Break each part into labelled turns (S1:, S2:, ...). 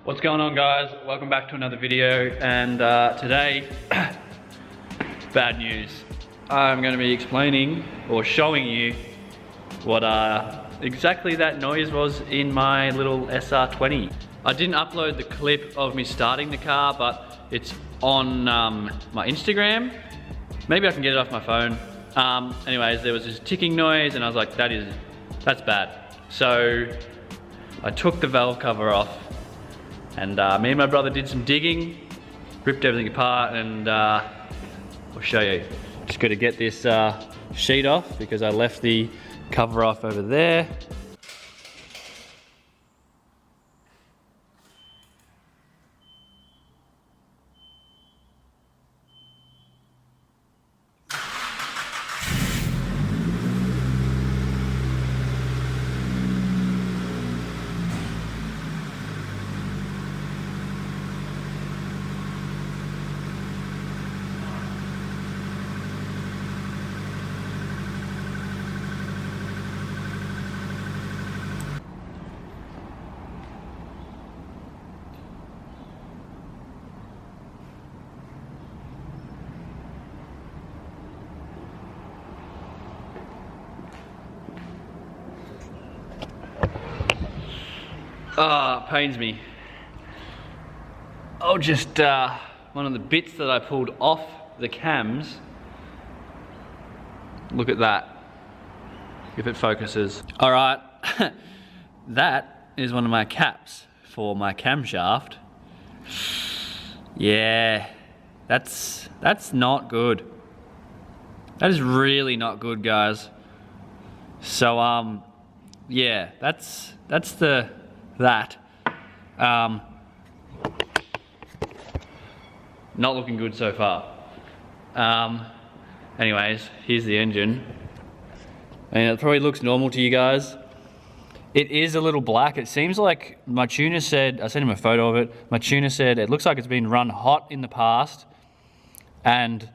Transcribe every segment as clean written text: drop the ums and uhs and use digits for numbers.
S1: What's going on, guys? Welcome back to another video, and today, bad news. I'm going to be explaining or showing you what exactly that noise was in my little SR20. I didn't upload the clip of me starting the car, but it's on my Instagram. Maybe I can get it off my phone. Anyways, there was this ticking noise and I was like, that's bad. So I took the valve cover off, and me and my brother did some digging, ripped everything apart, and I'll show you. Just got to get this sheet off because I left the cover off over there. Pains me. Oh, just one of the bits that I pulled off the cams. Look at that, if it focuses. All right, that is one of my caps for my camshaft. Yeah, that's not good. That is really not good, guys. So yeah, that's that. Not looking good so far. Anyways, here's the engine. And it probably looks normal to you guys. It is a little black. It seems like my tuner said, I sent him a photo of it, my tuner said it looks like it's been run hot in the past and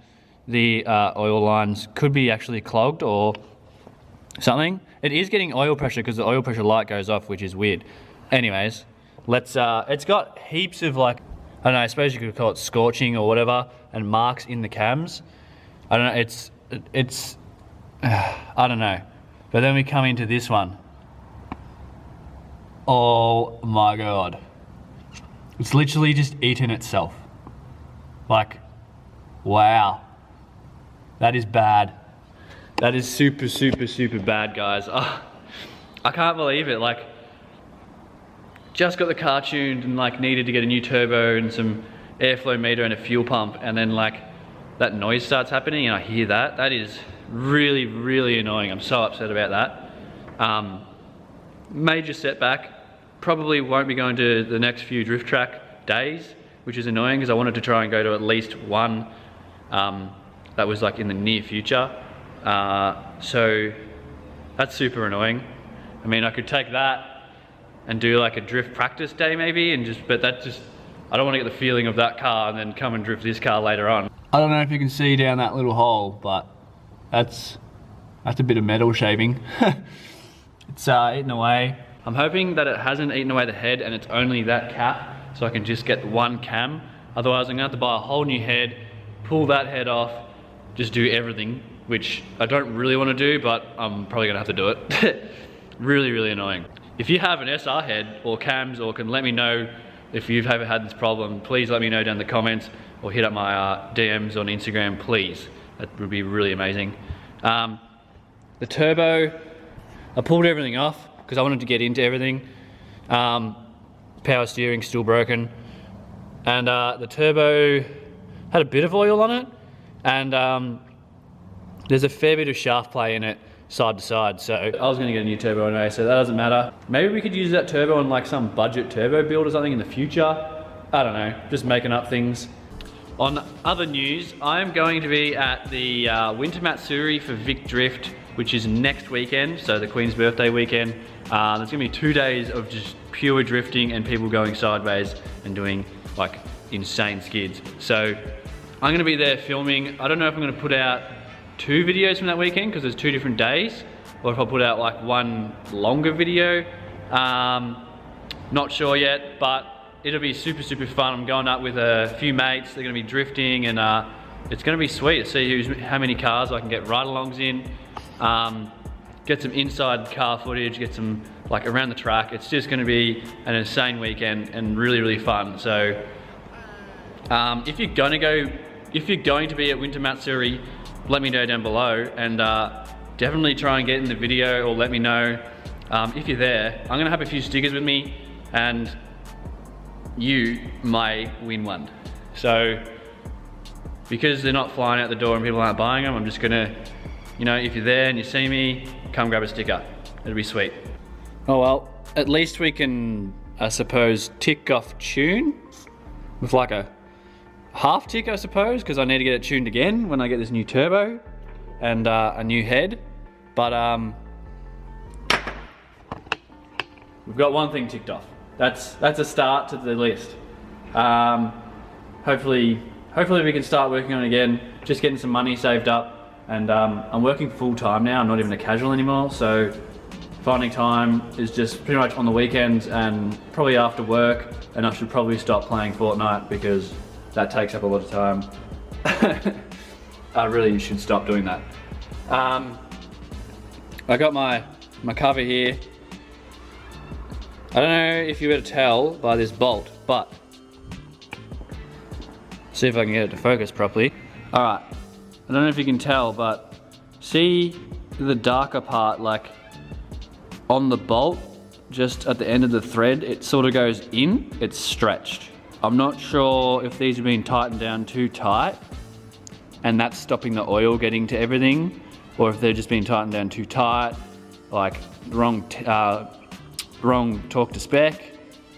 S1: the oil lines could be actually clogged or something. It is getting oil pressure because the oil pressure light goes off, which is weird. Anyways, let's, it's got heaps of like, I don't know, I suppose you could call it scorching or whatever, and marks in the cams. I don't know, it's, I don't know. But then we come into this one. Oh my God. It's literally just eaten itself. Like, wow. That is bad. That is super, super, super bad, guys. Oh, I can't believe it. Like, just got the car tuned and like needed to get a new turbo and some airflow meter and a fuel pump, and then like that noise starts happening and I hear that. That is really, really annoying. I'm so upset about that. Major setback. Probably won't be going to the next few drift track days, which is annoying because I wanted to try and go to at least one that was like in the near future. So that's super annoying. I mean, I could take that and do like a drift practice day maybe, and but that just, I don't want to get the feeling of that car and then come and drift this car later on. I don't know if you can see down that little hole, but that's a bit of metal shaving. It's eaten away. I'm hoping that it hasn't eaten away the head and it's only that cap, so I can just get one cam. Otherwise I'm gonna have to buy a whole new head, pull that head off, just do everything, which I don't really want to do, but I'm probably gonna have to do it. Really, really annoying. If you have an SR head or cams, or can let me know if you've ever had this problem, please let me know down in the comments or hit up my DMs on Instagram, please. That would be really amazing. The turbo, I pulled everything off because I wanted to get into everything. Power steering still broken. And the turbo had a bit of oil on it, and there's a fair bit of shaft play in it, side to side. So I was gonna get a new turbo anyway, so that doesn't matter. Maybe we could use that turbo on like some budget turbo build or something in the future. I don't know, just making up things. On other news, I'm going to be at the Winter Matsuri for Vic Drift, which is next weekend, so the Queen's birthday weekend. There's gonna be 2 days of just pure drifting and people going sideways and doing like insane skids. So I'm gonna be there filming. I don't know if I'm gonna put out 2 videos from that weekend because there's 2 different days, or if I'll put out like one longer video. Not sure yet, but it'll be super fun. I'm going up with a few mates. They're gonna be drifting, and it's gonna be sweet to see how many cars I can get ride-alongs in. Get some inside car footage, get some like around the track. It's just gonna be an insane weekend and really fun. So if you're going to be at Winter Matsuri, let me know down below, and definitely try and get in the video, or let me know if you're there. I'm gonna have a few stickers with me, and you may win one. So because they're not flying out the door and people aren't buying them, I'm just gonna, you know, if you're there and you see me, come grab a sticker. It'll be sweet. Oh well, at least we can, I suppose, tick off tune with like a half tick, I suppose, because I need to get it tuned again when I get this new turbo and a new head. But we've got one thing ticked off. That's a start to the list. Hopefully we can start working on it again. Just getting some money saved up, and I'm working full time now. I'm not even a casual anymore, so finding time is just pretty much on the weekends and probably after work. And I should probably stop playing Fortnite because that takes up a lot of time. I really should stop doing that. I got my cover here. I don't know if you were to tell by this bolt, but see if I can get it to focus properly. All right, I don't know if you can tell, but see the darker part, like on the bolt, just at the end of the thread, it sort of goes in, it's stretched. I'm not sure if these have been tightened down too tight and that's stopping the oil getting to everything, or if they're just being tightened down too tight, like wrong torque to spec.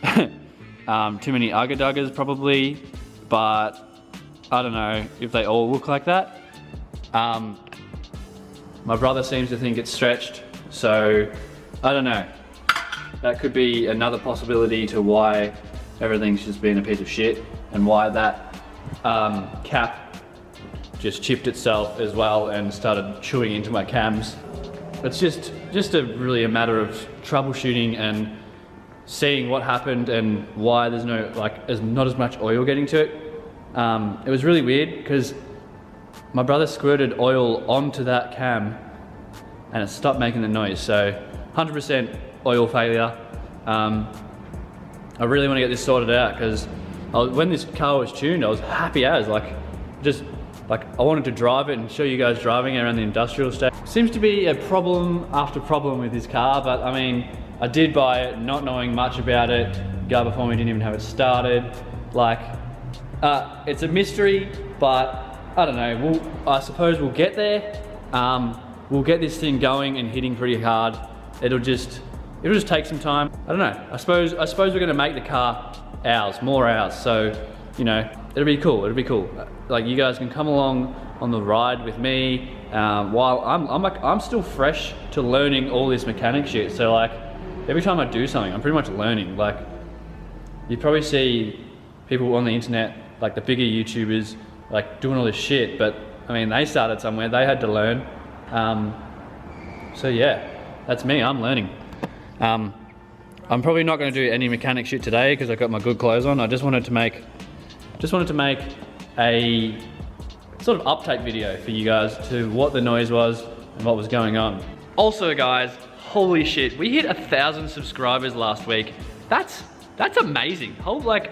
S1: Too many ugger-duggers probably, but I don't know if they all look like that. My brother seems to think it's stretched, so I don't know. That could be another possibility to why everything's just been a piece of shit, and why that cap just chipped itself as well and started chewing into my cams. It's just really a matter of troubleshooting and seeing what happened and why there's not as much oil getting to it. It was really weird because my brother squirted oil onto that cam and it stopped making the noise. So 100% oil failure. I really want to get this sorted out because when this car was tuned, I was happy as, I wanted to drive it and show you guys driving it around the industrial state. Seems to be a problem after problem with this car, but I mean, I did buy it not knowing much about it. Guy before me didn't even have it started. It's a mystery, but I don't know. I suppose we'll get there. We'll get this thing going and hitting pretty hard. It'll just take some time. I don't know. I suppose we're gonna make the car ours, more ours. So, you know, it'll be cool. It'll be cool. Like, you guys can come along on the ride with me while I'm still fresh to learning all this mechanic shit. So like, every time I do something, I'm pretty much learning. Like, you probably see people on the internet, like the bigger YouTubers, like doing all this shit, but I mean, they started somewhere, they had to learn. So yeah, that's me, I'm learning. I'm probably not going to do any mechanic shit today because I got my good clothes on. I just wanted to make a sort of update video for you guys to what the noise was and what was going on. Also guys, holy shit, we hit 1,000 subscribers last week. That's amazing. Like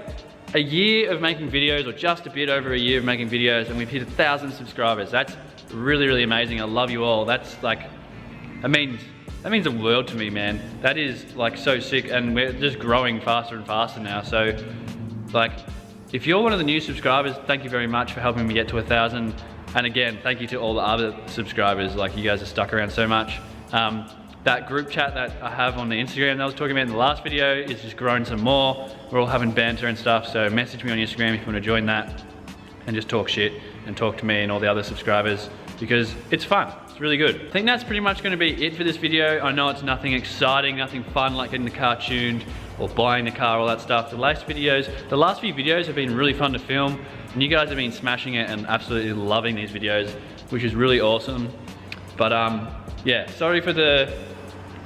S1: a year of making videos, or just a bit over a year of making videos, and we've hit 1,000 subscribers. That's really amazing. I love you all. That's like, that means the world to me, man. That is like so sick, and we're just growing faster and faster now. So like, if you're one of the new subscribers, thank you very much for helping me get to 1,000. And again, thank you to all the other subscribers. Like, you guys have stuck around so much. That group chat that I have on the Instagram that I was talking about in the last video is just growing some more. We're all having banter and stuff, so message me on Instagram if you want to join that and just talk shit and talk to me and all the other subscribers, because it's fun. It's really good. I think that's pretty much going to be it for this video. I know it's nothing exciting, nothing fun like getting the car tuned or buying the car, all that stuff. The last few videos have been really fun to film, and you guys have been smashing it and absolutely loving these videos, which is really awesome. But yeah, sorry for the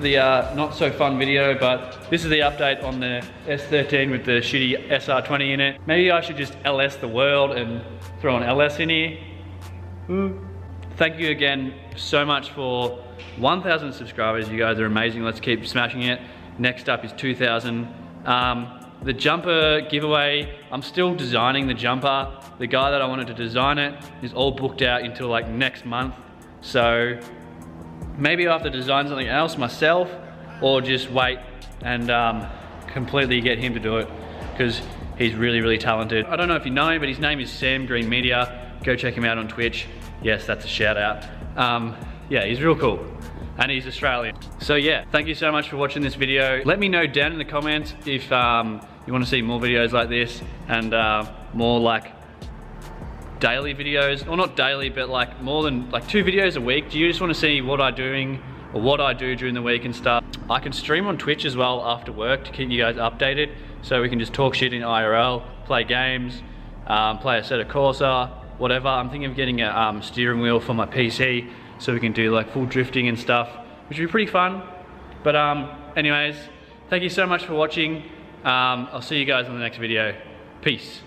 S1: the not so fun video, but this is the update on the S13 with the shitty SR20 in it. Maybe I should just LS the world and throw an LS in here. Thank you again so much for 1,000 subscribers. You guys are amazing. Let's keep smashing it. Next up is 2,000. The jumper giveaway, I'm still designing the jumper. The guy that I wanted to design it is all booked out until like next month. So maybe I have to design something else myself, or just wait and completely get him to do it, because he's really, really talented. I don't know if you know him, but his name is Sam Green Media. Go check him out on Twitch. Yes, that's a shout out. Yeah, he's real cool. And he's Australian. So yeah, thank you so much for watching this video. Let me know down in the comments if you want to see more videos like this, and more like daily videos, or not daily, but like more than like 2 videos a week. Do you just want to see what I'm doing, or what I do during the week and stuff? I can stream on Twitch as well after work to keep you guys updated, so we can just talk shit in IRL, play games, play a set of Corsa, whatever. I'm thinking of getting a steering wheel for my PC, so we can do like full drifting and stuff, which would be pretty fun. But anyways, thank you so much for watching. I'll see you guys in the next video. Peace.